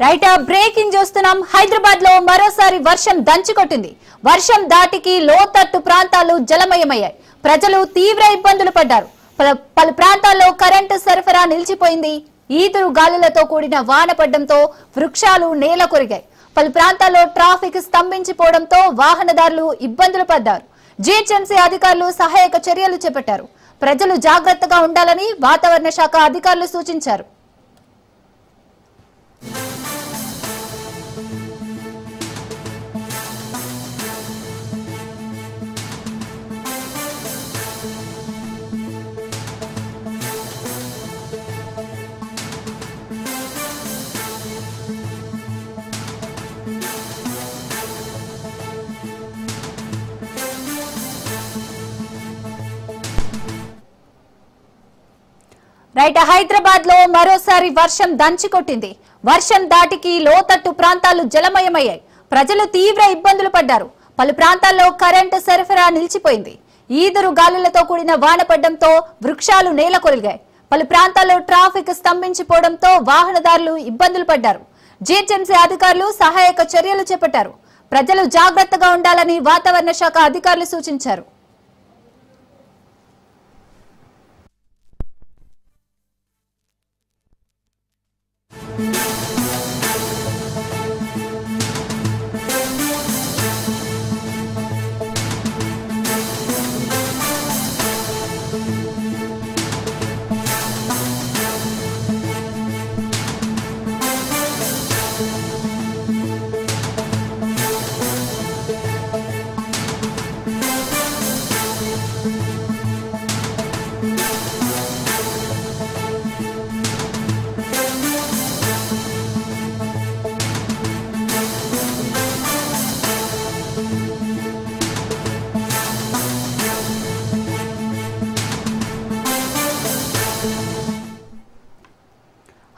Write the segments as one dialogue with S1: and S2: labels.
S1: Right breaking చూస్తున్నాం. హైదరాబాద్ లో మరోసారి వర్షం దంచుకొట్టింది. వర్షం దాటికి లోతట్టు ప్రాంతాలు జలమయమయ్యాయి. ప్రజలు తీవ్ర ఇబ్బందులు పడ్డారు. పలు ప్రాంతాల్లో కరెంటు సరఫరా నిలిచిపోయింది. ఈదురు గాలులతో కూడిన వాన పడడంతో వృక్షాలు నేల కొరిగాయి. పలు ప్రాంతాల్లో ట్రాఫిక్ స్తంభించిపోవడంతో వాహనదారులు ఇబ్బందులు పడ్డారు. జీహెచ్ఎంసీ అధికారులు సహాయక చర్యలు చేపట్టారు. ప్రజలు జాగ్రత్తగా ఉండాలని వాతావరణ శాఖ అధికారులు సూచించారు. రైట్ హైదరాబాద్ లో మరోసారి వర్షం దంచుకొట్టింది. వర్షం దాటికి లోతట్టు ప్రాంతాలు జలమయమయ్యాయి. ప్రజలు తీవ్ర ఇబ్బందులు పడ్డారు. పలు ప్రాంతాల్లో కరెంటు సరఫరా నిలిచిపోయింది. ఈదురు గాలులతో కూడిన వాన పడడంతో వృక్షాలు నేల కొరిగాయి. పలు ప్రాంతాల్లో ట్రాఫిక్ స్తంభించిపోవడంతో వాహనదారులు ఇబ్బందులు పడ్డారు. జీహెచ్ఎంసీ అధికారులు సహాయక చర్యలు చేపట్టారు. ప్రజలు జాగ్రత్తగా ఉండాలని వాతావరణ శాఖ అధికారులు సూచించారు.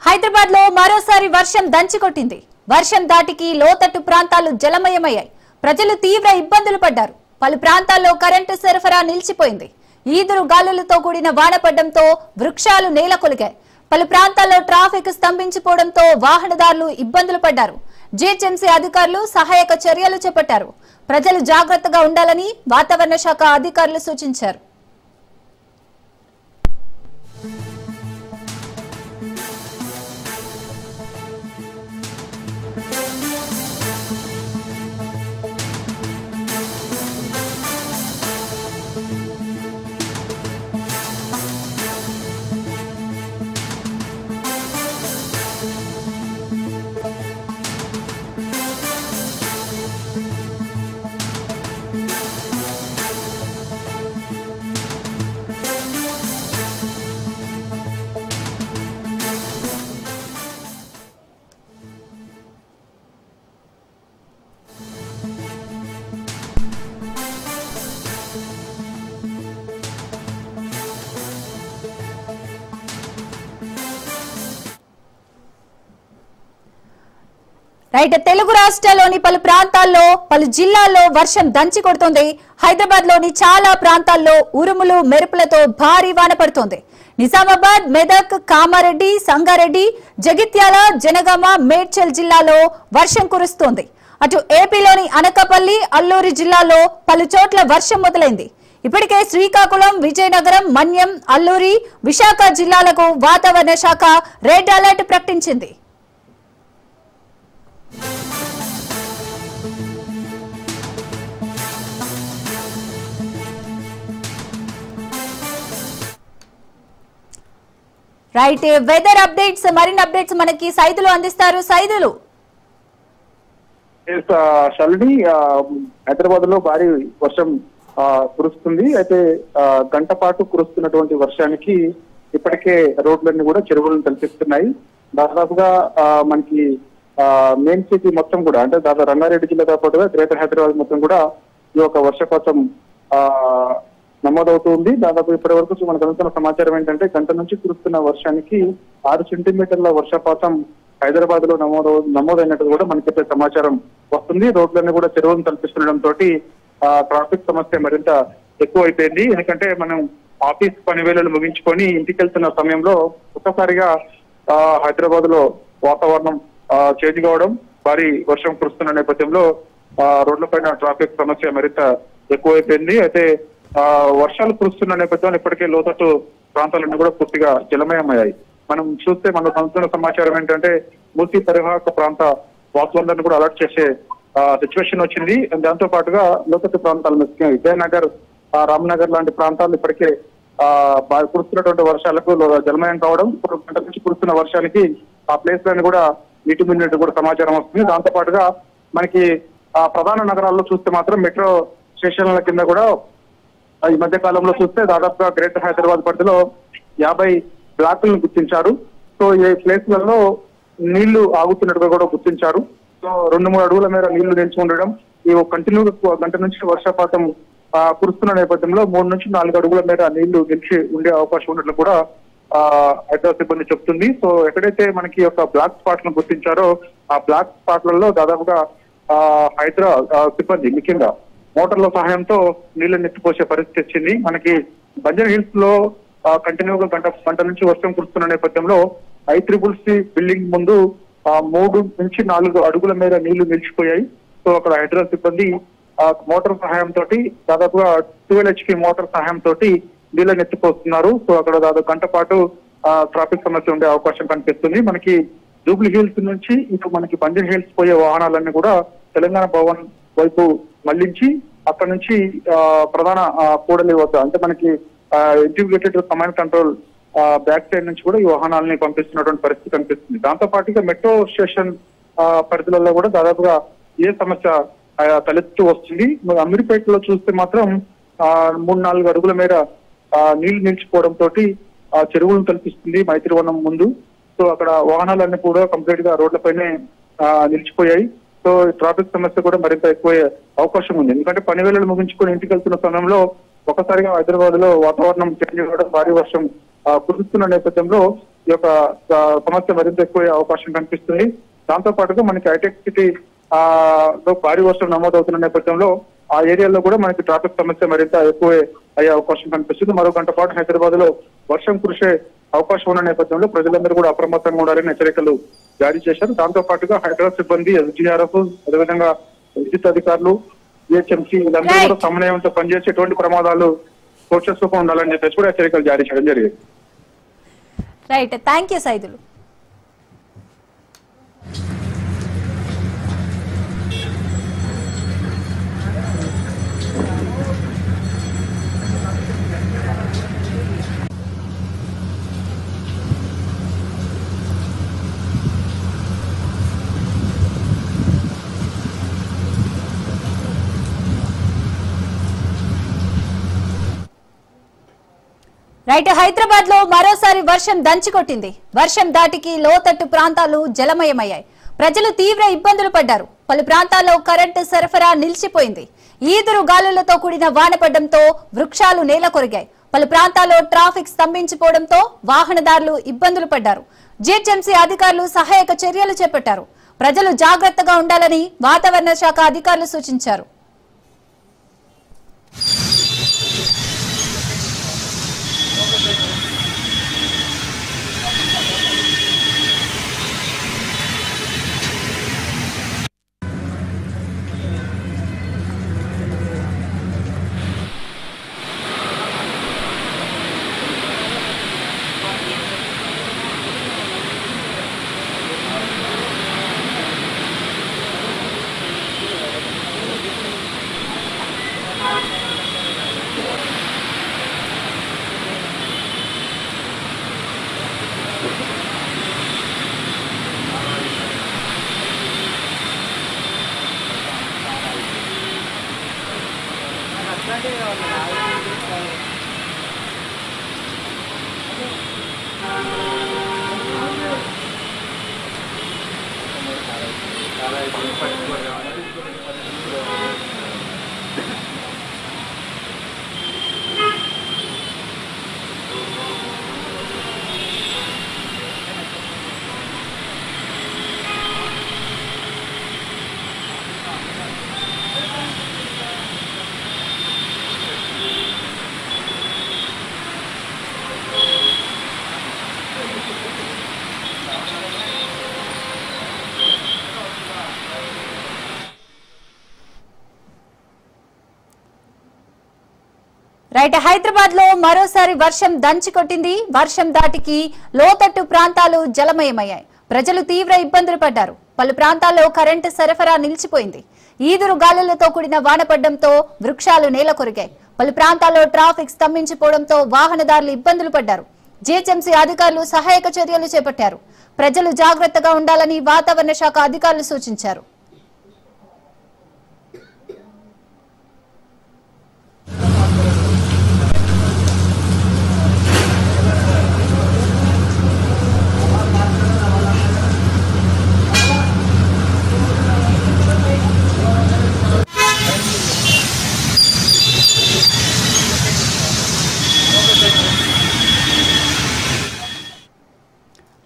S1: హైదరాబాద్ లో మరోసారి వర్షం దంచుకొట్టింది. వర్షం దాటికి లోతట్టు ప్రాంతాలు జలమయమయ్యాయి. ప్రజలు తీవ్ర ఇబ్బందులు పడ్డారు. పలు ప్రాంతాల్లో కరెంటు సరఫరా నిలిచిపోయింది. ఈదురు గాలులతో కూడిన వాన పడడంతో వృక్షాలు నేల కొలిగాయి. పలు ప్రాంతాల్లో ట్రాఫిక్ స్తంభించిపోవడంతో వాహనదారులు ఇబ్బందులు పడ్డారు. జీహెచ్ఎంసీ అధికారులు సహాయక చర్యలు చేపట్టారు. ప్రజలు జాగ్రత్తగా ఉండాలని వాతావరణ శాఖ అధికారులు సూచించారు. రైట్ తెలుగు రాష్ట్రాల్లోని పలు ప్రాంతాల్లో పలు జిల్లాల్లో వర్షం దంచి కొడుతోంది. హైదరాబాద్ లోని చాలా ప్రాంతాల్లో ఉరుములు మెరుపులతో భారీ వాన పడుతోంది. నిజామాబాద్, మెదక్, కామారెడ్డి, సంగారెడ్డి, జగిత్యాల, జనగామ, మేడ్చల్ జిల్లాలో వర్షం కురుస్తోంది. అటు ఏపీలోని అనకాపల్లి, అల్లూరి జిల్లాలో పలు చోట్ల వర్షం మొదలైంది. ఇప్పటికే శ్రీకాకుళం, విజయనగరం, మన్యం, అల్లూరి, విశాఖ జిల్లాలకు వాతావరణ శాఖ రెడ్ అలర్ట్ ప్రకటించింది. రైట్ వెదర్ అప్డేట్స్ మరిన్ని అప్డేట్స్ మనకి సైదులు అందిస్తారు. సైదులు
S2: హైదరాబాద్ లో భారీ వర్షం కురుస్తుంది. అయితే గంట పాటు కురుస్తున్నటువంటి వర్షానికి ఇప్పటికే రోడ్లన్నీ కూడా చెరువులను తలపిస్తున్నాయి. దాదాపుగా మనకి మెయిన్ సిటీ మొత్తం కూడా అంటే దాదాపు రంగారెడ్డి జిల్లాతో పాటుగా గ్రేటర్ హైదరాబాద్ మొత్తం కూడా ఈ యొక్క వర్షపాతం నమోదవుతుంది. దాదాపు ఇప్పటి వరకు మనకు అందుతున్న సమాచారం ఏంటంటే గంట నుంచి కురుస్తున్న వర్షానికి 6 సెంటీమీటర్ల వర్షపాతం హైదరాబాద్ లో నమోదైనట్టు కూడా మనకి సమాచారం వస్తుంది. రోడ్లన్నీ కూడా చెరువులను తలపిస్తుండటంతో ట్రాఫిక్ సమస్య మరింత ఎక్కువైపోయింది. ఎందుకంటే మనం ఆఫీస్ పని వేళలు ముగించుకొని ఇంటికి వెళ్తున్న సమయంలో ఒక్కసారిగా హైదరాబాద్ లో వాతావరణం చేంజ్ కావడం, భారీ వర్షం కురుస్తున్న నేపథ్యంలో రోడ్లపైన ట్రాఫిక్ సమస్య మరింత ఎక్కువైపోయింది. అయితే వర్షాలు కురుస్తున్న నేపథ్యంలో ఇప్పటికే లోతట్టు ప్రాంతాలన్నీ కూడా పూర్తిగా జలమయమయ్యాయి. మనం చూస్తే మనకు అందుతున్న సమాచారం ఏంటంటే మూసీ పరివాహక ప్రాంత వాసులందరినీ కూడా అలర్ట్ చేసే సిచ్యువేషన్ వచ్చింది. దాంతో పాటుగా లోతట్టు ప్రాంతాలు ముఖ్యంగా విజయనగర్, రామ్నగర్ లాంటి ప్రాంతాలు ఇప్పటికే కురుస్తున్నటువంటి వర్షాలకు జలమయం కావడం, ఇప్పుడు గంట నుంచి కురుస్తున్న వర్షానికి ఆ ప్లేస్ లను కూడా నీటి మునిగినట్టు కూడా సమాచారం వస్తుంది. దాంతో పాటుగా మనకి ప్రధాన నగరాల్లో చూస్తే మాత్రం మెట్రో స్టేషన్ల కింద కూడా ఈ మధ్య కాలంలో చూస్తే దాదాపుగా గ్రేటర్ హైదరాబాద్ పరిధిలో 50 బ్లాకులను గుర్తించారు. సో ఈ ప్లేస్లలో నీళ్లు ఆగుతున్నట్టుగా కూడా గుర్తించారు. సో 2-3 అడుగుల మేర నీళ్లు నిలిచి ఉండడం, ఈ కంటిన్యూగా గంట నుంచి వర్షపాతం కురుస్తున్న నేపథ్యంలో 3 నుంచి 4 అడుగుల మేర నీళ్లు నిలిచి ఉండే అవకాశం ఉన్నట్లు కూడా హైదరాబాద్ సిబ్బంది చెప్తుంది. సో ఎక్కడైతే మనకి ఒక బ్లాక్ స్పాట్లను గుర్తించారో ఆ బ్లాక్ స్పాట్లలో దాదాపుగా హైదరాబాద్ సిబ్బంది ముఖ్యంగా మోటార్ల సహాయంతో నీళ్లను ఎత్తిపోసే పరిస్థితి వచ్చింది. మనకి బంజర్ హిల్స్ లో కంటిన్యూగా గంట నుంచి వర్షం కురుస్తున్న నేపథ్యంలో ICCC బిల్డింగ్ ముందు 3 నుంచి 4 అడుగుల మేర నీళ్లు నిలిచిపోయాయి. సో అక్కడ హైదరాబాద్ సిబ్బంది మోటార్ సహాయంతో దాదాపుగా 12 HP మోటార్ సహాయంతో నీళ్ళని ఎత్తిపోతున్నారు. సో అక్కడ దాదాపు గంట పాటు ట్రాఫిక్ సమస్య ఉండే అవకాశం కనిపిస్తుంది. మనకి జూబ్లీ హిల్స్ నుంచి ఇటు మనకి బంజర్ హిల్స్ పోయే వాహనాలన్నీ కూడా తెలంగాణ భవన్ వైపు మళ్లించి అక్కడ నుంచి ప్రధాన కూడలి వద్ద అంటే మనకి integrated command control back side నుంచి కూడా ఈ వాహనాలని పంపిస్తున్నటువంటి పరిస్థితి కనిపిస్తుంది. దాంతో పాటుగా మెట్రో స్టేషన్ పరిధిలో కూడా దాదాపుగా ఏ సమస్య తలెత్తు వస్తుంది. అమీర్పేటలో చూస్తే మాత్రం 3-4 అడుగుల మేర నీళ్లు నిలిచిపోవడంతో చెరువులను కల్పిస్తుంది మైత్రివనం ముందు. సో అక్కడ వాహనాలన్నీ కూడా కంప్లీట్ గా రోడ్లపైనే నిలిచిపోయాయి. సో ట్రాఫిక్ సమస్య కూడా మరింత ఎక్కువయ్యే అవకాశం ఉంది. ఎందుకంటే పని వేళలు ముగించుకొని ఇంటికి వెళ్తున్న సమయంలో ఒకసారిగా హైదరాబాద్ లో వాతావరణం చేంజ్ అవ్వడం, భారీ వర్షం కురుస్తున్న నేపథ్యంలో ఈ యొక్క సమస్య మరింత ఎక్కువయ్యే అవకాశం కనిపిస్తుంది. దాంతో పాటుగా మనకి హైటెక్ సిటీ లో భారీ వర్షం నమోదవుతున్న నేపథ్యంలో ఆ ఏరియాలో కూడా మనకి ట్రాఫిక్ సమస్య మరింత ఎక్కువ అయ్యే అవకాశం కనిపిస్తుంది. మరో గంట పాటు హైదరాబాద్ లో వర్షం కురిసే అవకాశం ఉన్న నేపథ్యంలో ప్రజలందరూ కూడా అప్రమత్తంగా ఉండాలని హెచ్చరికలు జారీ చేశారు. దాంతో పాటుగా హైదరాబాద్ సిబ్బంది, SGRF, అదేవిధంగా విద్యుత్ అధికారులు, GHMC వీళ్ళందరూ కూడా సమన్వయంతో పనిచేసి ఎటువంటి ప్రమాదాలు చోటు ఉండాలని చెప్పేసి కూడా హెచ్చరికలు జారీ చేయడం జరిగింది.
S1: Right, thank you Saidulu. Right, Hyderabad లో మరోసారి వర్షం దంచికొట్టింది. వర్షం దాటికి లోతట్టు ప్రాంతాలు జలమయమయ్యాయి. ప్రజలు తీవ్ర ఇబ్బందులు పడ్డారు. పలు ప్రాంతాల్లో కరెంటు సరఫరా నిలిచిపోయింది. ఈదురు గాలులతో కూడిన వాన పడడంతో వృక్షాలు నేల కొరిగాయి. పలు ప్రాంతాల్లో ట్రాఫిక్ స్తంభించిపోవడంతో వాహనదారులు ఇబ్బందులు పడ్డారు. GHMC అధికారులు సహాయక చర్యలు చేపట్టారు. ప్రజలు జాగ్రత్తగా ఉండాలని వాతావరణ శాఖ అధికారులు సూచించారు. రైట్, హైదరాబాద్ లో మరోసారి వర్షం దంచి కొట్టింది. వర్షం దాటికి లోతట్టు ప్రాంతాలు జలమయమయ్యాయి. ప్రజలు తీవ్ర ఇబ్బందులు పడ్డారు. పలు ప్రాంతాల్లో కరెంటు సరఫరా నిలిచిపోయింది. ఈదురు గాలులతో కూడిన వాన పడడంతో వృక్షాలు నేల కొరిగాయి. పలు ప్రాంతాల్లో ట్రాఫిక్ స్తంభించిపోవడంతో వాహనదారులు ఇబ్బందులు పడ్డారు. జీహెచ్ఎంసీ అధికారులు సహాయక చర్యలు చేపట్టారు. ప్రజలు జాగ్రత్తగా ఉండాలని వాతావరణ శాఖ అధికారులు సూచించారు.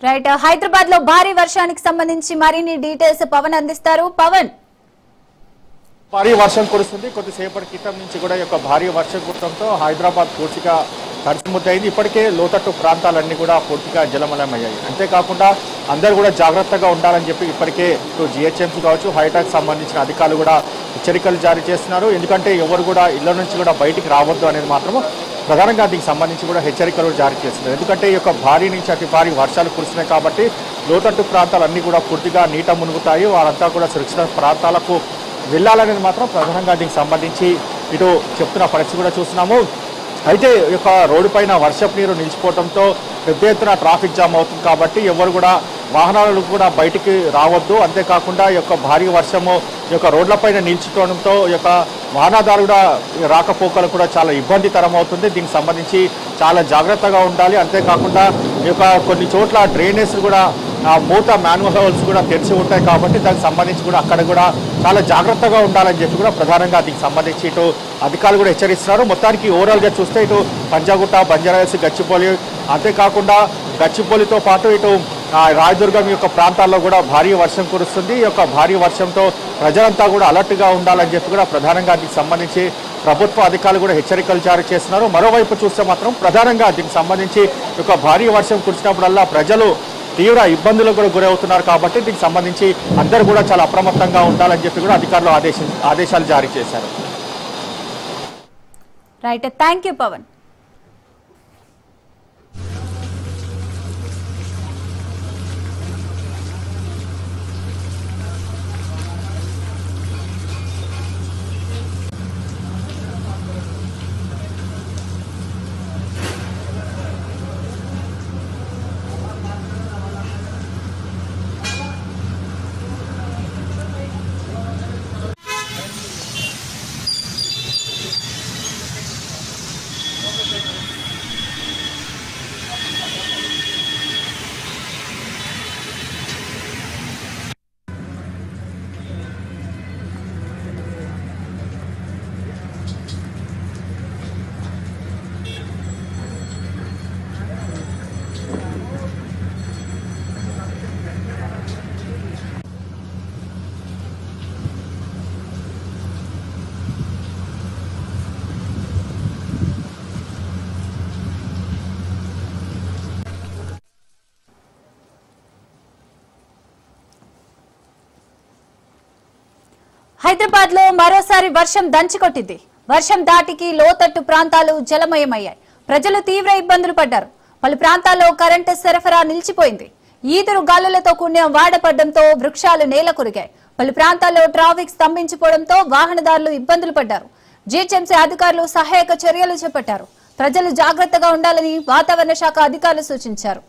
S1: రైట్, హైదరాబాద్ లో భారీ వర్షానికి సంబంధించి మరిన్ని డీటెయిల్స్ పవన్ అందిస్తారు. పవన్,
S3: భారీ వర్షం కురుస్తుంది. కొద్దిసేపటి క్రితం నుంచి కూడా యొక్క భారీ వర్షం కురవడంతో హైదరాబాద్ పూర్తిగా తడిసిముద్దయింది. ఇప్పటికే లోతట్టు ప్రాంతాలన్నీ కూడా పూర్తిగా జలమలమయ్యాయి. అంతేకాకుండా అందరూ కూడా జాగ్రత్తగా ఉండాలని చెప్పి ఇప్పటికే ఇటు జిహెచ్ఎంసీ కావచ్చు, హైటాక్ సంబంధించిన అధికారులు కూడా హెచ్చరికలు జారీ చేస్తున్నారు. ఎందుకంటే ఎవరు కూడా ఇళ్ల నుంచి కూడా బయటికి రావద్దు అనేది మాత్రము ప్రధానంగా దీనికి సంబంధించి కూడా హెచ్చరికలు జారీ చేస్తున్నారు. ఎందుకంటే ఈ యొక్క భారీ నుంచి అతి భారీ వర్షాలు కురుస్తున్నాయి కాబట్టి లోతట్టు ప్రాంతాలన్నీ కూడా పూర్తిగా నీట మునుగుతాయి. వారంతా కూడా సురక్షిత ప్రాంతాలకు వెళ్ళాలనేది మాత్రం ప్రధానంగా దీనికి సంబంధించి ఇటు చెప్తున్న పరిస్థితి కూడా చూస్తున్నాము. అయితే ఈ యొక్క రోడ్డు పైన వర్షపు నీరు నిలిచిపోవడంతో పెద్ద ఎత్తున ట్రాఫిక్ జామ్ అవుతుంది కాబట్టి ఎవరు కూడా వాహనాలు కూడా బయటికి రావద్దు. అంతేకాకుండా ఈ యొక్క భారీ వర్షము ఈ యొక్క రోడ్లపైన నిలిచిపోవడంతో ఈ యొక్క వాహనదారుల రాకపోకలు కూడా చాలా ఇబ్బందికరం అవుతుంది. దీనికి సంబంధించి చాలా జాగ్రత్తగా ఉండాలి. అంతేకాకుండా ఈ యొక్క కొన్ని చోట్ల డ్రైనేజ్ కూడా మూత మాన్యువల్ హోల్స్ కూడా తెరిచి ఉంటాయి కాబట్టి దానికి సంబంధించి కూడా అక్కడ కూడా చాలా జాగ్రత్తగా ఉండాలని చెప్పి కూడా ప్రధానంగా దీనికి సంబంధించి ఇటు అధికారులు కూడా హెచ్చరిస్తున్నారు. మొత్తానికి ఓవరాల్గా చూస్తే ఇటు పంజాగుట్ట, బంజారాహిల్స్, గచ్చిబౌలి, అంతేకాకుండా గచ్చిబౌలితో పాటు ఇటు రాయదుర్గం యొక్క ప్రాంతాల్లో కూడా భారీ వర్షం కురుస్తుంది. ఈ యొక్క భారీ వర్షంతో ప్రజలంతా కూడా అలర్ట్గా ఉండాలని చెప్పి కూడా ప్రధానంగా దీనికి సంబంధించి ప్రభుత్వ అధికారులు కూడా హెచ్చరికలు జారీ చేస్తున్నారు. మరోవైపు చూస్తే మాత్రం ప్రధానంగా దీనికి సంబంధించి ఈ యొక్క భారీ వర్షం కురిసినప్పుడల్లా ప్రజలు తీవ్ర ఇబ్బందులకు కూడా గురవుతున్నారు కాబట్టి దీనికి సంబంధించి అందరూ కూడా చాలా అప్రమత్తంగా ఉండాలని చెప్పి కూడా అధికారులు ఆదేశాలు జారీ చేశారు.
S1: Right, thank you Pavan. Hyderabad లో మరోసారి వర్షం దంచికొట్టింది. వర్షం దాటికి లోతట్టు ప్రాంతాలు జలమయమయ్యాయి. ప్రజలు తీవ్ర ఇబ్బందులు పడ్డారు. పలు ప్రాంతాల్లో కరెంటు సరఫరా నిలిచిపోయింది. ఈదురు గాలులతో కూడిన వాన పడడంతో వృక్షాలు నేల కొరిగాయి. పలు ప్రాంతాల్లో ట్రాఫిక్ స్తంభించిపోవడంతో వాహనదారులు ఇబ్బందులు పడ్డారు. జీహెచ్ఎంసీ అధికారులు సహాయక చర్యలు చేపట్టారు. ప్రజలు జాగ్రత్తగా ఉండాలని వాతావరణ శాఖ అధికారులు సూచించారు.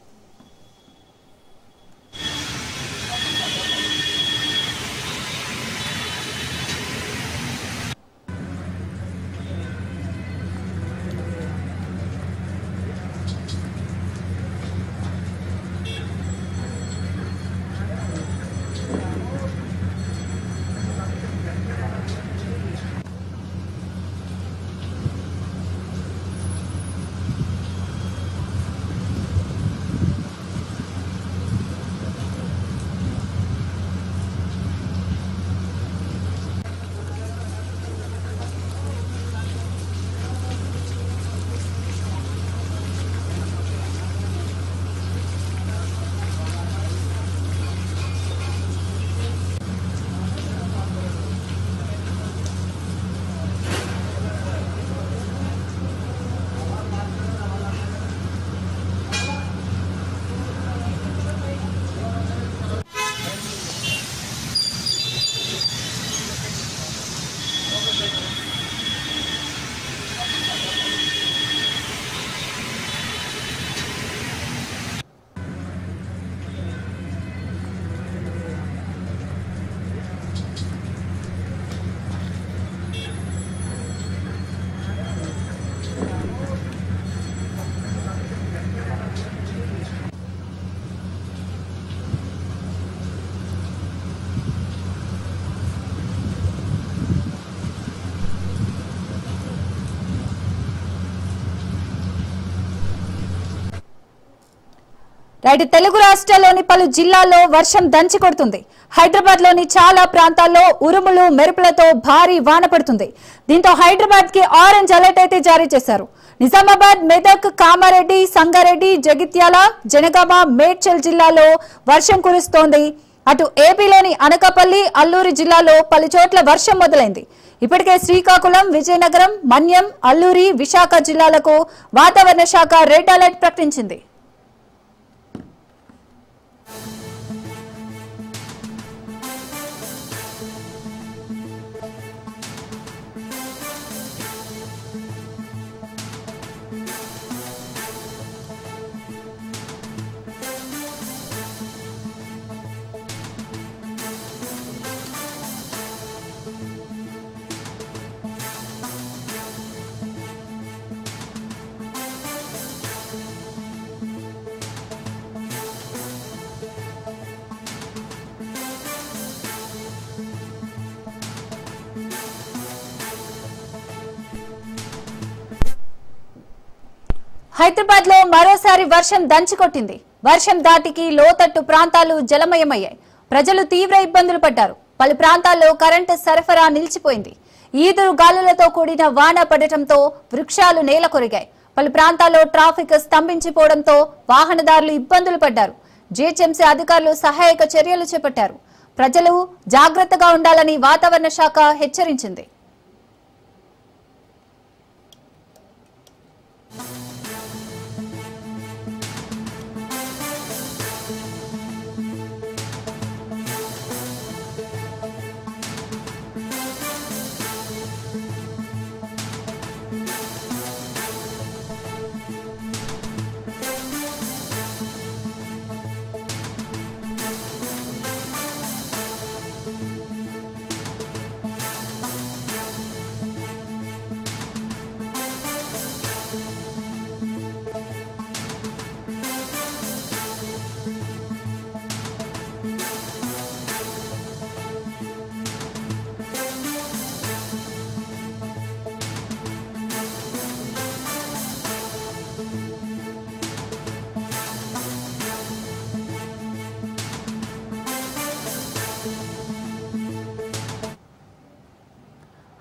S1: రైట్ తెలుగు రాష్ట్రాల్లోని పలు జిల్లాల్లో వర్షం దంచి కొడుతుంది. హైదరాబాద్ లోని చాలా ప్రాంతాల్లో ఉరుములు మెరుపులతో భారీ వాన పడుతుంది. దీంతో హైదరాబాద్ కి ఆరెంజ్ అలర్ట్ అయితే జారీ చేశారు. నిజామాబాద్, మెదక్, కామారెడ్డి, సంగారెడ్డి, జగిత్యాల, జనగామ, మేడ్చల్ జిల్లాలో వర్షం కురుస్తోంది. అటు ఏపీలోని అనకాపల్లి, అల్లూరి జిల్లాలో పలు చోట్ల వర్షం మొదలైంది. ఇప్పటికే శ్రీకాకుళం, విజయనగరం, మన్యం, అల్లూరి, విశాఖ జిల్లాలకు వాతావరణ శాఖ రెడ్ అలర్ట్ ప్రకటించింది. హైదరాబాద్ లో మరోసారి వర్షం దంచికొట్టింది. వర్షం దాటికి లోతట్టు ప్రాంతాలు జలమయమయ్యాయి. ప్రజలు తీవ్ర ఇబ్బందులు పడ్డారు. పలు ప్రాంతాల్లో కరెంటు సరఫరా నిలిచిపోయింది. ఈదురు గాలులతో కూడిన వాన పడటంతో వృక్షాలు నేల కొరిగాయి. పలు ప్రాంతాల్లో ట్రాఫిక్ స్తంభించిపోవడంతో వాహనదారులు ఇబ్బందులు పడ్డారు. జీహెచ్ఎంసీ అధికారులు సహాయక చర్యలు చేపట్టారు. ప్రజలు జాగ్రత్తగా ఉండాలని వాతావరణ శాఖ హెచ్చరించింది.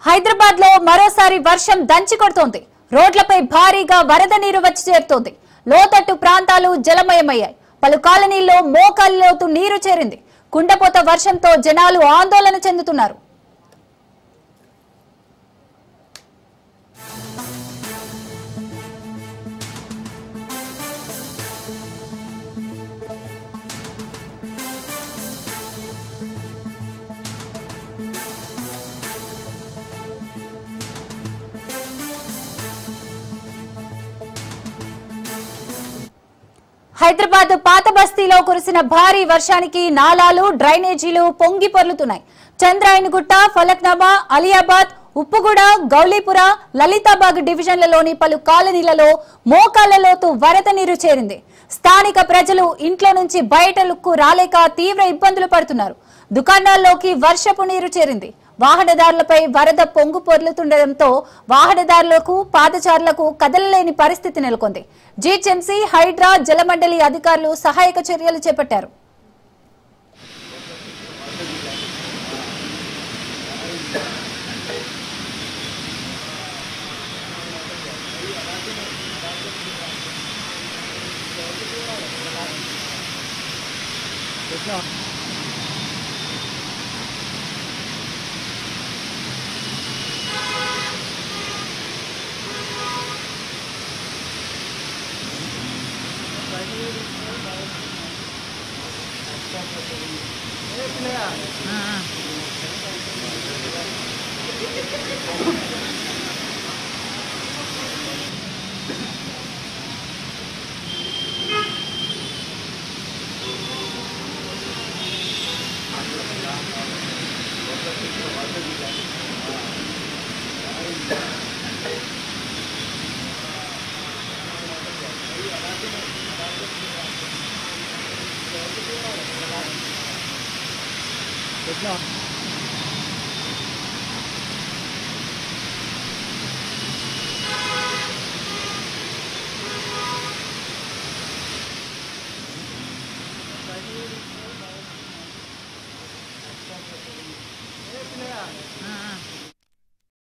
S1: హైదరాబాద్ లో మరోసారి వర్షం దంచి కొడుతోంది. రోడ్లపై భారీగా వరద నీరు వచ్చి చేరుతోంది. లోతట్టు ప్రాంతాలు జలమయమయ్యాయి. పలు కాలనీల్లో మోకాలి లోతు నీరు చేరింది. కుండపోత వర్షంతో జనాలు ఆందోళన చెందుతున్నారు. హైదరాబాద్ పాత బస్తీలో కురిసిన భారీ వర్షానికి నాలాలు, డ్రైనేజీలు పొంగి పొర్లుతున్నాయి. చంద్రాయనగుట్ట, ఫలక్నామా, అలియాబాద్, ఉప్పుగూడ, గౌలీపుర, లలితాబాగ్ డివిజన్లలోని పలు కాలనీలలో మోకాళ్ల లోతు వరద నీరు చేరింది. స్థానిక ప్రజలు ఇంట్లో నుంచి బయటకు రాలేక తీవ్ర ఇబ్బందులు పడుతున్నారు. దుకాణాల్లోకి వర్షపు నీరు చేరింది. వాహనదారులపై వరద పొంగు పొర్లుతుండటంతో వాహనదారులకు, పాదచారులకు కదలలేని పరిస్థితి నెలకొంది. జీహెచ్ఎంసీ, హైడ్రా, జలమండలి అధికారులు సహాయక చర్యలు చేపట్టారు.
S4: Good luck.